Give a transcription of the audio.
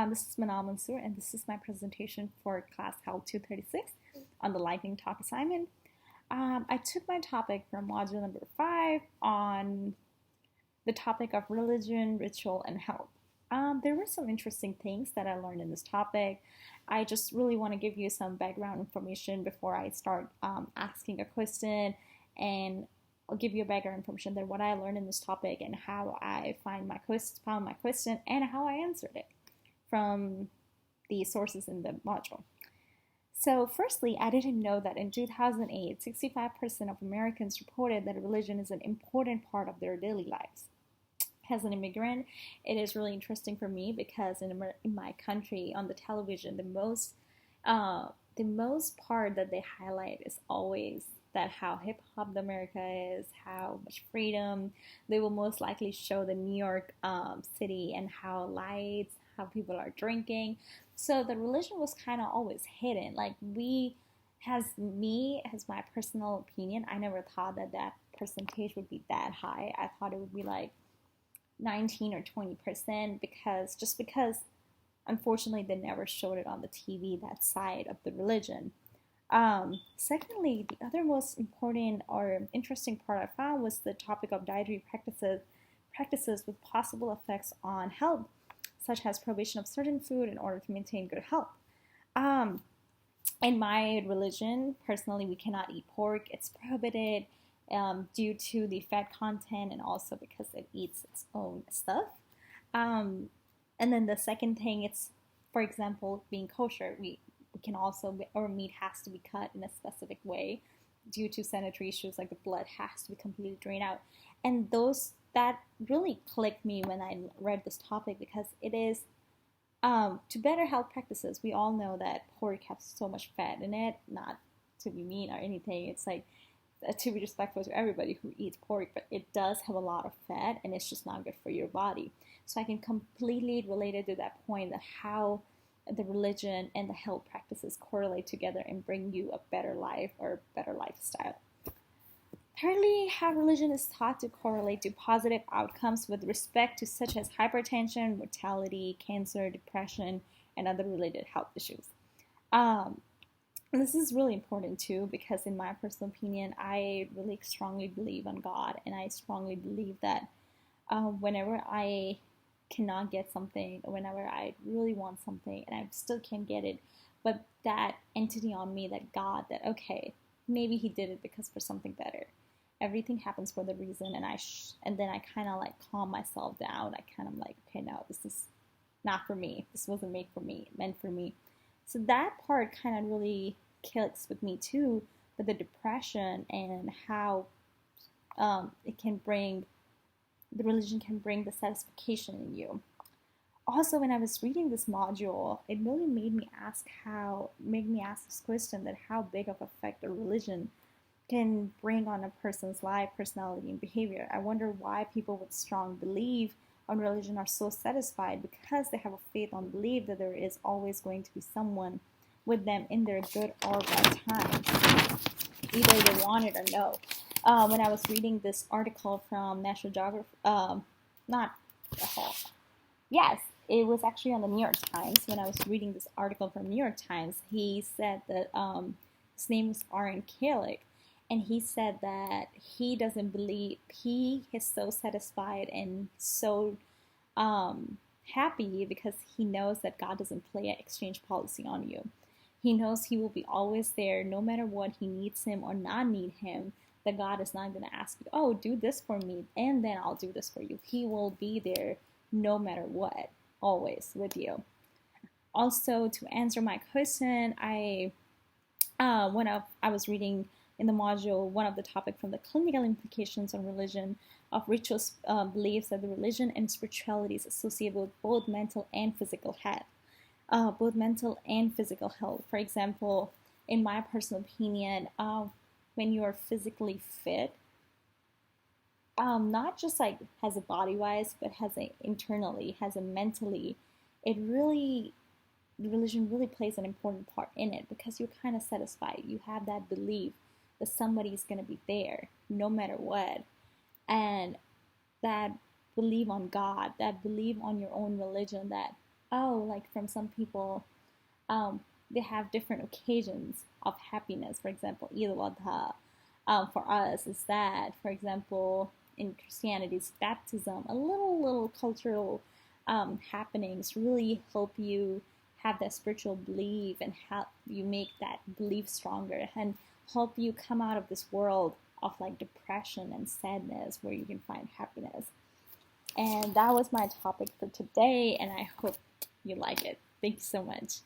This is Manal Mansoor, and this is my presentation for class Held 236 on the lightning talk assignment. I took my topic from module number 5 on the topic of religion, ritual, and health. There were some interesting things that I learned in this topic. I just really want to give you some background information before I start asking a question, and I'll give you a background information that what I learned in this topic and how I found my question and how I answered it from the sources in the module. So, firstly, I didn't know that in 2008, 65% of Americans reported that religion is an important part of their daily lives. As an immigrant, it is really interesting for me because in my country, on the television, the most part that they highlight is always that how hip hop America is, how much freedom. They will most likely show the New York city and how lights, how people are drinking. So the religion was kind of always hidden. Like as my personal opinion, I never thought that percentage would be that high. I thought it would be like 19 or 20% because unfortunately they never showed it on the TV, that side of the religion. Secondly, the other most important or interesting part I found was the topic of dietary practices with possible effects on health, such as prohibition of certain food in order to maintain good health. Um, in my religion, personally, we cannot eat pork. It's prohibited due to the fat content and also because it eats its own stuff. Um, and then the second thing, it's, for example, being kosher. We can also, our meat has to be cut in a specific way due to sanitary issues, like the blood has to be completely drained out. And that really clicked me when I read this topic because it is to better health practices. We all know that pork has so much fat in it, not to be mean or anything. It's like to be respectful to everybody who eats pork, but it does have a lot of fat and it's just not good for your body. So I can completely relate it to that point that how the religion and the health practices correlate together and bring you a better life or better lifestyle. Thirdly, how religion is thought to correlate to positive outcomes with respect to such as hypertension, mortality, cancer, depression, and other related health issues. Um, and this is really important too because in my personal opinion, I really strongly believe on God, and I strongly believe that whenever I cannot get something, whenever I really want something and I still can't get it, but that entity on me, that God, that okay, maybe He did it because for something better. Everything happens for the reason, and then I kind of like calm myself down. I kind of like, okay, no, this is not for me. This wasn't made for me, meant for me. So that part kind of really clicks with me too, with the depression and how it can bring the religion can bring the satisfaction in you. Also, when I was reading this module, it really made me ask this question that how big of effect a religion can bring on a person's life, personality, and behavior. I wonder why people with strong belief on religion are so satisfied because they have a faith on belief that there is always going to be someone with them in their good or bad times, either they want it or no. When I was reading this article from National Geographic, not yes, it was actually on the New York Times. When I was reading this article from New York Times, he said that his name is Aaron Kalick, and he said that he doesn't believe, he is so satisfied and so happy because he knows that God doesn't play an exchange policy on you. He knows He will be always there no matter what. He needs Him or not need Him. That God is not going to ask you, oh, do this for me and then I'll do this for you. He will be there no matter what, always with you. Also, to answer my question, when I was reading in the module, one of the topic from the clinical implications on religion of ritual beliefs that the religion and spirituality is associated with both mental and physical health. For example, in my personal opinion, when you are physically fit, not just like has a body wise, but has a internally, has a mentally, it really, the religion really plays an important part in it because you're kind of satisfied. You have that belief that somebody's going to be there no matter what. And that belief on God, that belief on your own religion, that Oh, like from some people, they have different occasions of happiness. For example, Eid al-Adha. For us, is that, for example, in Christianity, it's baptism. A little cultural happenings really help you have that spiritual belief and help you make that belief stronger and help you come out of this world of like depression and sadness where you can find happiness. And that was my topic for today, and I hope you like it. Thank you so much.